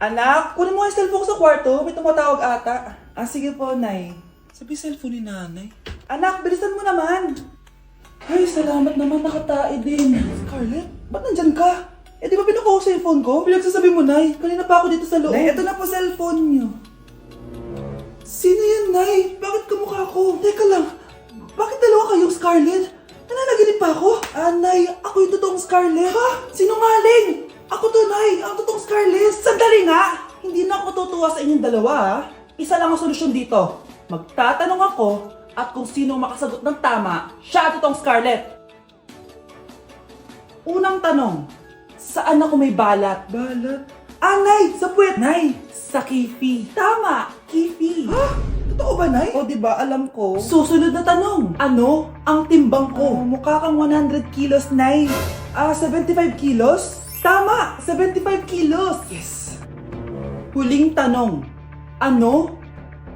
Anak, kunin mo yung cellphone ko sa kwarto. May tumatawag ata. Ah, sige po, Nay. Sabi cellphone ni nanay. Anak, bilisan mo naman. Ay, salamat naman. Nakatae din. Scarlett, ba't nandyan ka? Eh, di ba pinukuha ko sa cellphone ko? Pinagsasabi mo, Nay. Kanina pa ako dito sa loob. Nay, eto na po cellphone niyo. Sino yan, Nay? Bakit kamukha ko? Teka lang. Bakit dalawa kayong Scarlett? Nananaginip pa ako? Ah, Nay, ako yung totoong Scarlett. Ha? Sinungaling! Ako to, Nay. Ang totoong Scarlett. Sandali nga! Hindi na ako tutuwa sa inyong dalawa, ha? Isa lang ang solusyon dito. Magtatanong ako at kung sino makasagot ng tama, siya ang totoong Scarlett. Unang tanong, saan ako may balat? Balat? Ah, Nay! Sa puwet! Nay! Sa kifi. Tama! Kifi. Ha? Totoo ba, Nay? O, diba? Alam ko. Susunod na tanong. Ano ang timbang ko? Mukha kang 100 kilos, Nay. 75 kilos? Tama! 75 kilos! Yes! Huling tanong. Ano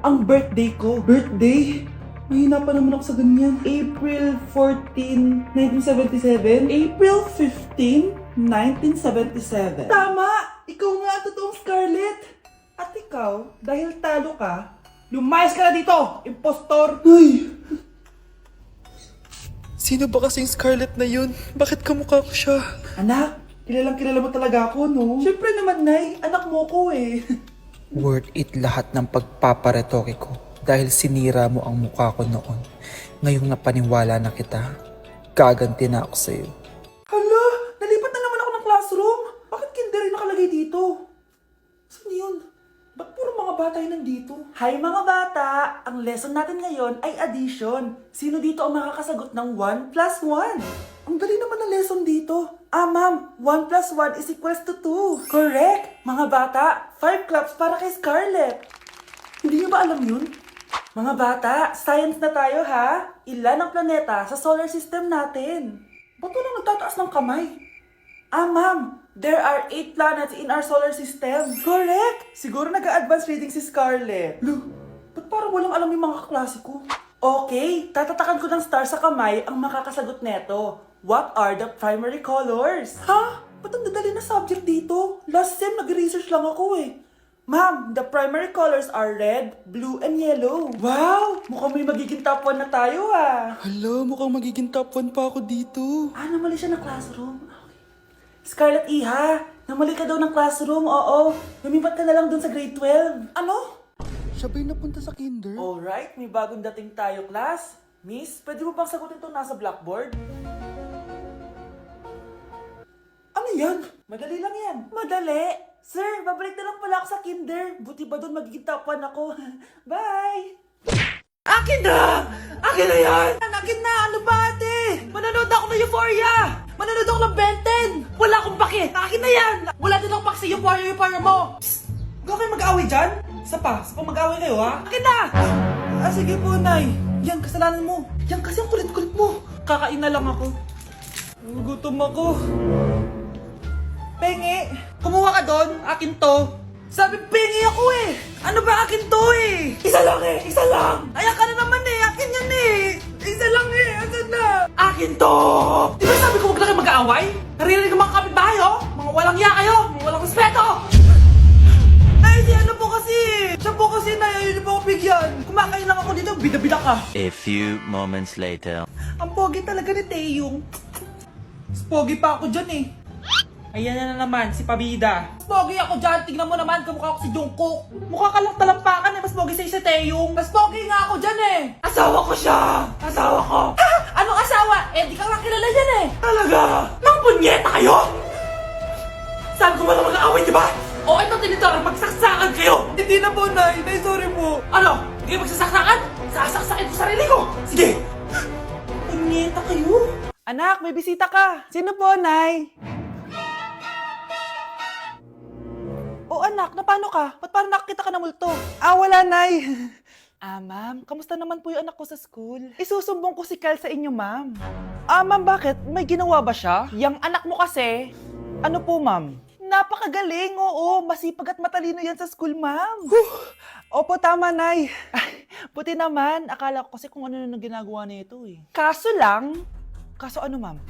ang birthday ko? Birthday? Mahina pa naman ako sa ganyan. April 14, 1977? April 15, 1977. Tama! Ikaw nga ang totoong Scarlett! At ikaw, dahil talo ka, lumayas ka na dito! Impostor! Ay! Sino ba kasing Scarlett na yun? Bakit kamukha ko siya? Anak, kilalang kilala mo talaga ako, no? Siyempre naman, Nay. Anak mo ko eh. Worth it lahat ng pagpaparetoke ko dahil sinira mo ang mukha ko noon. Ngayong napaniwala na kita, gaganti na ako sa'yo. Hala, nalipat na naman ako ng classroom. Bakit kinder yung nakalagay dito? Saan yun? Ba't puro mga bata yung nandito? Hi mga bata! Ang lesson natin ngayon ay addition. Sino dito ang makakasagot ng 1 plus 1? Ang dali naman ng lesson dito. Ah, ma'am, 1 plus 1 is equals to 2. Correct! Mga bata, 5 claps para kay Scarlett. Hindi niyo ba alam yun? Mga bata, science na tayo ha? Ilan ang planeta sa solar system natin? Ba't walang nagtataas ng kamay? Ah, ma'am, there are 8 planets in our solar system. Correct! Siguro nag-a-advance reading si Scarlett. Look, ba't parang walang alam yung mga kaklase ko? Okay, tatatakan ko ng star sa kamay ang makakasagot neto. What are the primary colors? Ha? Ba't ang dadali na subject dito? Last sem, nag-research lang ako eh. Ma'am, the primary colors are red, blue, and yellow. Wow! Mukhang may magiging top 1 na tayo ah. Hala, mukhang magiging top 1 pa ako dito. Ah, namali siya ng classroom. Scarlett Iha, namali ka daw ng classroom, oo. Lumipat ka na lang dun sa grade 12. Ano? Siya ba'y napunta sa kinder? Alright, may bagong dating tayo, class. Miss, pwede mo bang sagutin itong nasa blackboard? Ano yan? Madali lang yan. Madali? Sir, babalik na lang pala ako sa kinder. Buti ba doon magiging top 1 ako? Bye! Akin na! Akin na yan! Akin na! Ano ba ate? Manonood ako ng Euphoria! Manonood ako ng Ben 10! Wala akong pake! Akin na yan! Wala din akong pake sa Euphoria mo! Psst! Huwag kayo mag-away dyan? Isa pa mag-away kayo ha? Akin na! Ah, sige po, Nay. Yan, kasalanan mo. Yan kasi ang kulit-kulit mo. Kakain na lang ako. Gutom ako. Pengi! Kumuha ka doon! Akin to! Sabi, pengi ako eh! Ano ba akin to eh? Isa lang eh! Isa lang! Ayan ka na naman eh! Akin yan eh! Isa lang eh! Asan na? Akin to! Di ba sabi ko huwag na kayo mag-aaway? Naririnig ang mga kapitbahay oh! Mga walang iya kayo! Mga walang respeto! Ay, si ano po kasi! Siya po kasi na yun po ako bigyan! Kumakain lang ako dito, bida-bida ka! A few moments later. Ang pogi talaga ni Taeyong. Mas pogi pa ako dyan eh. Ayan na naman, si Pabida. Mas pogi ako dyan, tignan mo naman, kamukha ako si Jungkook. Mukha ka lang talampakan eh, mas pogi sa'yo si Taeyong. Mas pogi nga ako dyan eh. Asawa ko siya! Asawa ko! Ha? Anong asawa? Eh, di ka lang kilala dyan eh. Talaga? Mga punyeta kayo? Saan ko ba na mag-aaway, di ba? O, ito tinitora, magsaksakan kayo! Hindi na po, Nay. Nay, sorry po. Ano? Hindi magsasaksakan? Sasaksakin ko sarili ko! Sige! Punyeta kayo? Anak, may bisita ka. Sino po, Nay? O anak, na paano ka? Ba't parang nakakita ka ng multo? Ah, wala, Nay. Ah, ma'am, kamusta naman po yung anak ko sa school? Isusumbong ko si Kyle sa inyo, ma'am. Ah, ma'am, bakit? May ginawa ba siya? Yang anak mo kasi. Ano po, ma'am? Napakagaling, oo. Masipag at matalino yan sa school, ma'am. Opo, tama, Nay. Ay, buti naman. Akala ko kasi kung ano na ginagawa nito eh. Kaso ano, ma'am?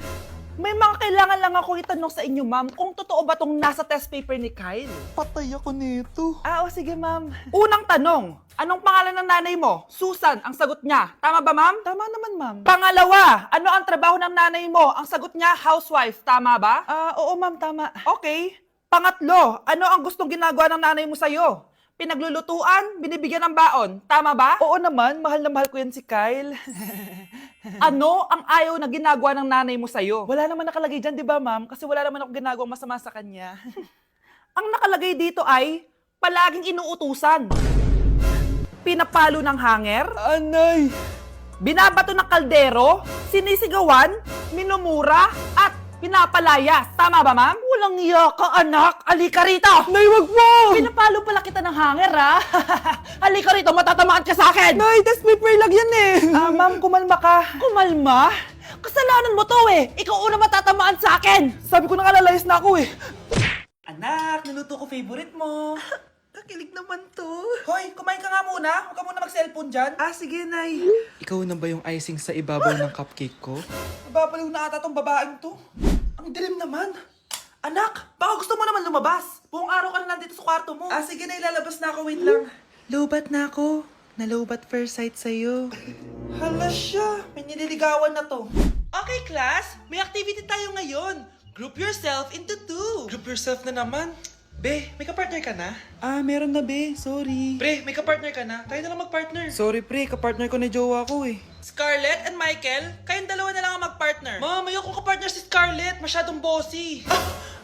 May mga kailangan lang ako itanong sa inyo, ma'am, kung totoo ba tong nasa test paper ni Kyle? Patay ako nito. O sige, ma'am. Unang tanong, anong pangalan ng nanay mo? Susan, ang sagot niya. Tama ba, ma'am? Tama naman, ma'am. Pangalawa, ano ang trabaho ng nanay mo? Ang sagot niya, housewife. Tama ba? Oo, ma'am, tama. Okay. Pangatlo, ano ang gustong ginagawa ng nanay mo sa'yo? Pinaglulutuan, binibigyan ng baon. Tama ba? Oo naman, mahal na mahal ko yan si Kyle. Ano ang ayaw na ginagawa ng nanay mo sa'yo? Wala naman nakalagay dyan, di ba, ma'am? Kasi wala naman ako ginagawang masama sa kanya. Ang nakalagay dito ay palaging inuutusan. Pinapalo ng hanger, Anay! binabato ng kaldero, sinisigawan, minumura, at pinapalayas. Tama ba, ma'am? Walang iya ka, anak. Halika rito. Nay, wag mo! Pinapalo pala kita ng hanger, ha? Halika rito, matatamaan ka sa akin. Nay, test paper lang yan eh! Ma'am, kumalma ka. Kumalma? Kasalanan mo to eh. Ikaw una matatamaan sa akin. Sabi ko nakalayas na ako eh. Anak, niluto ko favorite mo. Kakilig naman to. Hoy, kumain ka nga muna. Huwag ka muna mag-cellphone dyan. Sige, Nay. Ikaw na ba yung icing sa ibabaw ng cupcake ko? Nababaliw na ata tong babaeng to. Ang dilim naman. Anak, baka gusto mo naman lumabas. Buong araw ka na nandito sa kwarto mo. Sige na, ilalabas na ako. Wait lang. Lobat na ako. Nalobat first sight sa'yo. Hala siya, may nililigawan na to. Okay, class. May activity tayo ngayon. Group yourself into two. Group yourself na naman. Be, may kapartner ka na? Meron na be, sorry. Pre, may kapartner ka na? Tayo na lang magpartner. Sorry pre, kapartner ko na jowa ko eh. Scarlett and Michael, kayong dalawa na lang ang mag-partner. Ma'am, ayoko kapartner si Scarlett. Masyadong bossy.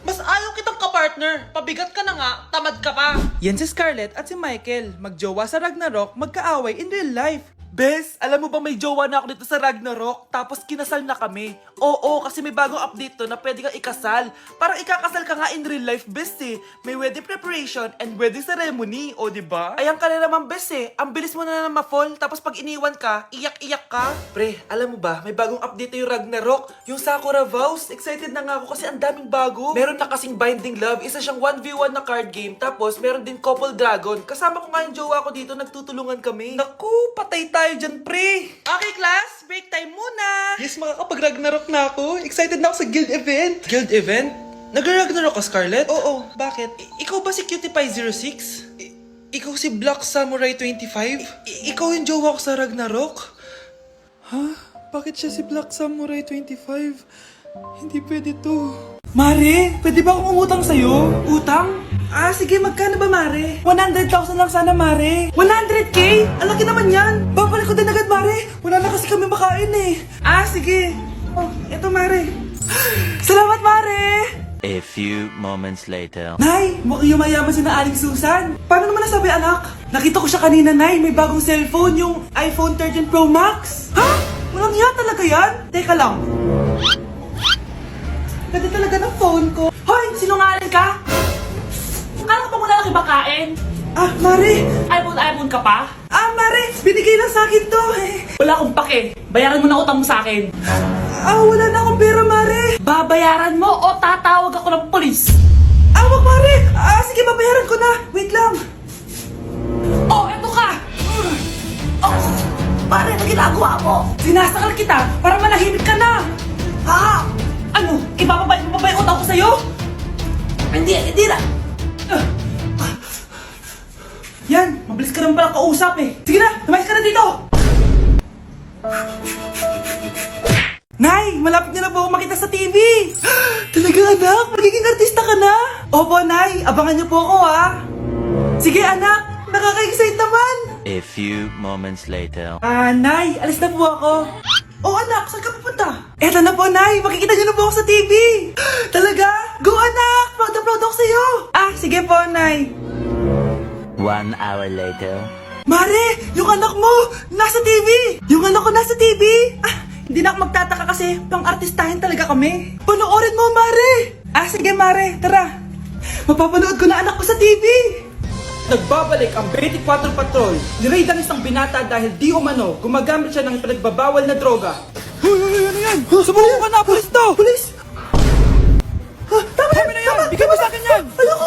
Mas ayaw kitang kapartner. Pabigat ka na nga, tamad ka pa. Yan si Scarlett at si Michael. Magjowa sa Ragnarok, magkaaway in real life. Bes, alam mo ba may jowa na ako dito sa Ragnarok? Tapos kinasal na kami. Oo, kasi may bagong update to na pwede kang ikasal. Parang ikakasal ka nga in real life, bes eh. May wedding preparation and wedding ceremony, o diba? Ayan ka na naman, bes eh. Ang bilis mo na ma-fall, tapos pag iniwan ka, iyak-iyak ka. Pre, alam mo ba, may bagong update yung Ragnarok. Yung Sakura Vows. Excited na nga ako kasi ang daming bago. Meron na kasing Binding Love, isa siyang 1v1 na card game. Tapos meron din Couple Dragon. Kasama ko nga yung jowa ko dito, nagtutulungan kami. Naku, patay tayo dyan, pre. Okay, class, break time muna. Yes, makakapag-Ragnarok na ako. Excited na ako sa guild event. Guild event? Nag-Ragnarok ka, Scarlett? Oo, bakit? Ikaw ba si Cutie Pie 06? Ikaw si Black Samurai 25? Ikaw yung jowa ko sa Ragnarok? Ha? Bakit siya si Black Samurai 25? Hindi pwede to. Mare, pwede ba akong umutang sa'yo? Utang? Sige, magkano ba, Mare? 100,000 lang sana, Mare. 100K? Ang laki naman yan. Babalik ko din agad, Mare. Wala na kasi kami makain eh. Sige. Oh, eto, Mare. Salamat, Mare. A few moments later. Nay, mukhang yumayaman si na Aling Susan. Paano naman nasabi, anak? Nakita ko siya kanina, Nay. May bagong cellphone, yung iPhone 13 Pro Max. Ha? Walang iya talaga yan? Teka lang. Ganda talaga ng phone ko. Hoy, sinungaling ka? Kala ko pa muna nakibakain. Mare. iPhone ka pa? Mare, binigay lang sa akin to eh. Wala akong pake. Bayaran mo na utang mo sa akin. Wala na akong pera, Mare. Babayaran mo o tatawag ako ng polis? Wag, Mare. Sige, babayaran ko na. Wait lang. Eto ka. Mare, ano ginagawa mo? Sinasakal kita para manahimik ka na. Ano? Ibababalik mo ba yung utang ko sa'yo? Hindi na. Yan, mabilis ka naman pala kausap eh. Sige na, tumayos ka na dito. Nay, malapit na po ako makita sa TV. Talaga anak, magiging artista ka na. Opo, Nay, abangan niyo po ako Sige anak, nakaka-excite naman. A few moments later. Nay, alis na po ako. Anak, saan ka pupunta? Eto na po, Nay, makikita niyo na po ako sa TV. Talaga? Go anak, proud na proud ako sa'yo. Sige po, Nay. 1 hour later. Mare, yung anak mo, nasa TV! Yung anak ko nasa TV! Hindi na ako magtataka kasi pang-artistahin talaga kami. Panoorin mo, Mare! Sige, Mare, tara. Mapapanood ko na anak ko sa TV! Nagbabalik ang 24 Patrol. Niraid ang isang binata dahil di umano gumagamit siya ng pinagbabawal na droga. Ano yan? Sumuko ka na, pulis to! Pulis! Tama na yan! Bigay mo sa akin yan! Ayoko!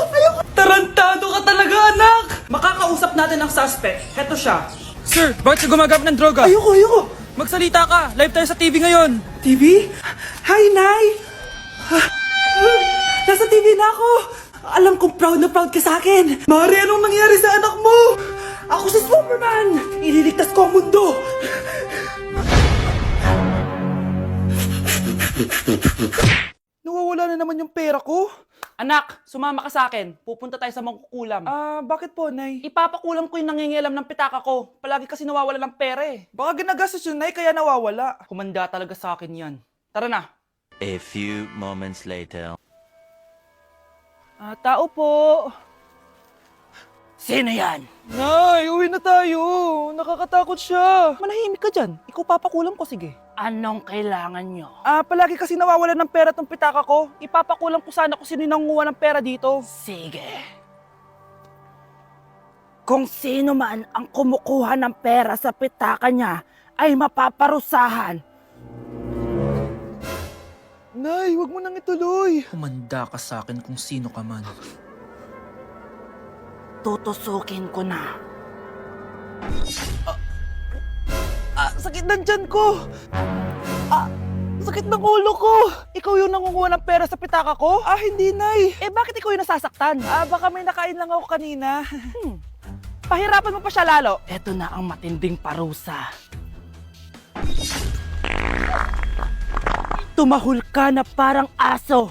Tarantado ka talaga, anak! Makakausap natin ang suspect. Heto siya. Sir, bakit ka gumagamit ng droga? Ayoko! Magsalita ka! Live tayo sa TV ngayon! TV? Hi, Nay! Nasa TV na ako! Alam kong proud na proud ka sa akin! Mari, anong nangyari sa anak mo? Ako si Superman! Ililigtas ko ang mundo! Nawawala na naman yung pera ko. Anak, sumama ka sa akin. Pupunta tayo sa mangkukulam. Bakit po, Nay? Ipapakulam ko yung nangingialam ng pitaka ko. Palagi kasi nawawala ng pera eh. Baka ginagastos yun, Nay, kaya nawawala. Humanda talaga sa akin yan. Tara na. A few moments later. Tao po. Sino yan? Nay, uwi na tayo. Nakakatakot siya. Manahimik ka dyan. Ikaw papakulam ko, sige. Anong kailangan nyo? Palagi kasi nawawala ng pera tong pitaka ko. Ipapakulam ko sana kung sino yung nanguha ng pera dito. Sige. Kung sino man ang kumukuha ng pera sa pitaka niya ay mapaparusahan. Nay, wag mo nang ituloy. Humanda ka sa akin kung sino ka man. Tutusukin ko na. Sakit ng tiyan ko. Sakit ng ulo ko. Ikaw yung nangunguha ng pera sa pitaka ko? Hindi, Nay. Bakit ikaw yung nasasaktan? Baka may nakain lang ako kanina. Pahirapan mo pa siya lalo. Ito na ang matinding parusa. Tumahol ka na parang aso.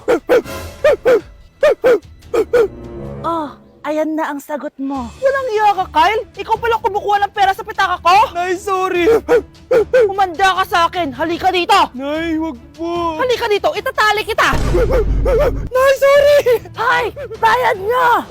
Oh, ayan na ang sagot mo. Walang iya ka, Kyle. Ikaw pala kumukuha ng pera sa pitaka ko? Nay, sorry. Humanda ka sa akin. Halika dito. Nay, wag po. Halika dito. Itatali kita. Nay, sorry. Hay! Bayad nyo!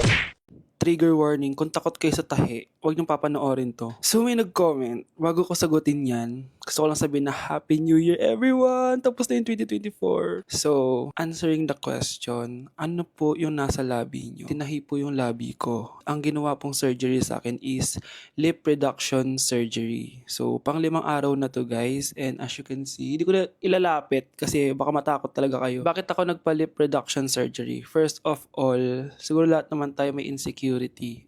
Trigger warning, kung takot kayo sa tahi, huwag niyong papanoorin to. So may nag-comment, bago ko sagutin yan, gusto ko lang sabihin na Happy New Year everyone! Tapos na yung 2024. So, answering the question, ano po yung nasa labi niyo? Tinahi po yung labi ko. Ang ginawa pong surgery sa akin is lip reduction surgery. So, pang 5 araw na to guys, and as you can see, hindi ko na ilalapit kasi baka matakot talaga kayo. Bakit ako nagpa-lip reduction surgery? First of all, siguro lahat naman tayo may insecurity.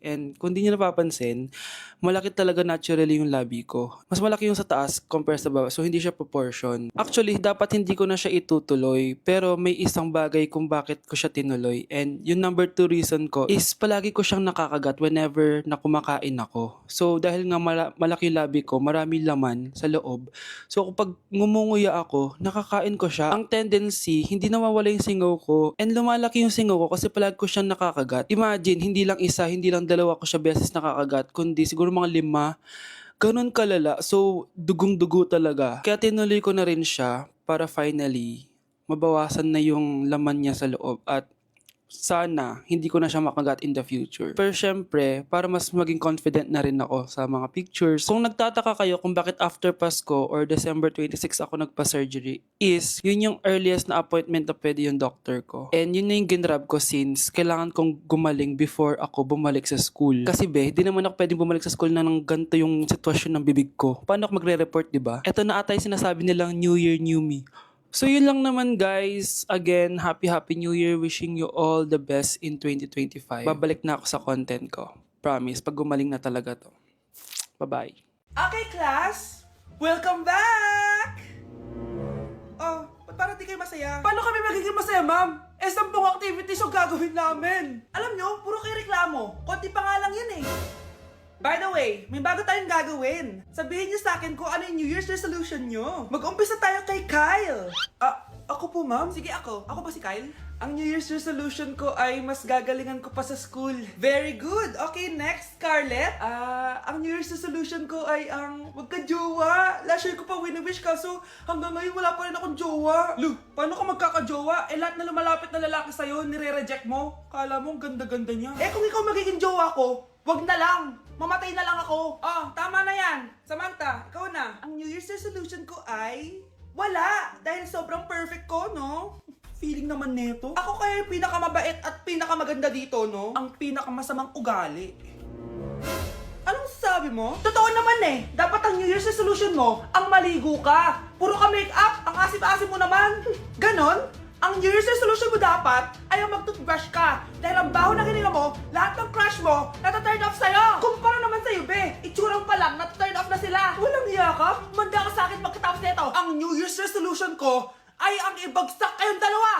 And kung di nyo napapansin, malaki talaga naturally yung labi ko. Mas malaki yung sa taas compare sa baba. So, hindi siya proportion. Actually, dapat hindi ko na siya itutuloy. Pero may isang bagay kung bakit ko siya tinuloy. And yung number 2 reason ko is palagi ko siyang nakakagat whenever na kumakain ako. So, dahil nga malaki yung labi ko, marami laman sa loob. So, kapag ngumunguya ako, nakakain ko siya. Ang tendency, hindi nawawala yung singaw ko. And lumalaki yung singaw ko kasi palagi ko siyang nakakagat. Imagine, hindi lang isa, hindi lang dalawa ko siya beses nakakagat, kundi siguro mga 5. Ganun kalala. So, dugong-dugo talaga. Kaya tinuloy ko na rin siya para finally mabawasan na yung laman niya sa loob at sana hindi ko na siya makagat in the future. Pero syempre, para mas maging confident na rin ako sa mga pictures. Kung nagtataka kayo kung bakit after Pasko or December 26 ako nagpa-surgery, is yun yung earliest na appointment na pwede yung doctor ko. And yun na yung ginrab ko since kailangan kong gumaling before ako bumalik sa school. Kasi di naman ako pwedeng bumalik sa school na nang ganito yung sitwasyon ng bibig ko. Paano ako magre-report, diba? Ito na ata yung sinasabi nilang New Year, New Me. So yun lang naman guys. Again, Happy New Year. Wishing you all the best in 2025. Babalik na ako sa content ko. Promise, pag gumaling na talaga to. Bye-bye. Okay, class. Welcome back! Oh, ba't parang di kayo masaya? Paano kami magiging masaya, ma'am? 10 activities yung gagawin namin. Alam nyo, puro kayo reklamo. Konti pa nga lang yan eh. By the way, may bago tayong gagawin. Sabihin niyo sa akin kung ano yung New Year's resolution niyo. Mag-umpisa tayo kay Kyle. Ako po, ma'am? Sige, ako. Ako ba si Kyle? Ang New Year's resolution ko ay mas gagalingan ko pa sa school. Very good. Okay, next, Scarlett. Ang New Year's resolution ko ay ang wag ka jowa. Last year ko pa wini-wish kaso hanggang ngayon wala pa rin akong jowa. Lu, paano ka magkakajowa? Lahat na lumalapit na lalaki sa'yo, nire-reject mo. Kala mo, ang ganda-ganda niya. Kung ikaw magiging jowa ko, wag na lang. Mamatay na lang ako. Tama na yan. Samantha, ikaw na. Ang New Year's resolution ko ay wala. Dahil sobrang perfect ko, no? Feeling naman neto. Ako kaya yung pinakamabait at pinakamaganda dito, no? Ang pinakamasamang ugali. Anong sabi mo? Totoo naman eh. Dapat ang New Year's resolution mo, ang maligo ka. Puro ka make-up. Ang asim-asim mo naman. Ganon? Ang New Year's resolution mo dapat ay ang mag-toothbrush ka. Dahil ang baho na hininga mo, lahat ng crush mo, nata-turn off sa'yo. Kumpara naman sa'yo, be. Itsurang pa lang, nata-turn off na sila. Walang iya ka? Manda ka sa akin pagkatapos nito. Ang New Year's resolution ko ay ang ibagsak kayong dalawa.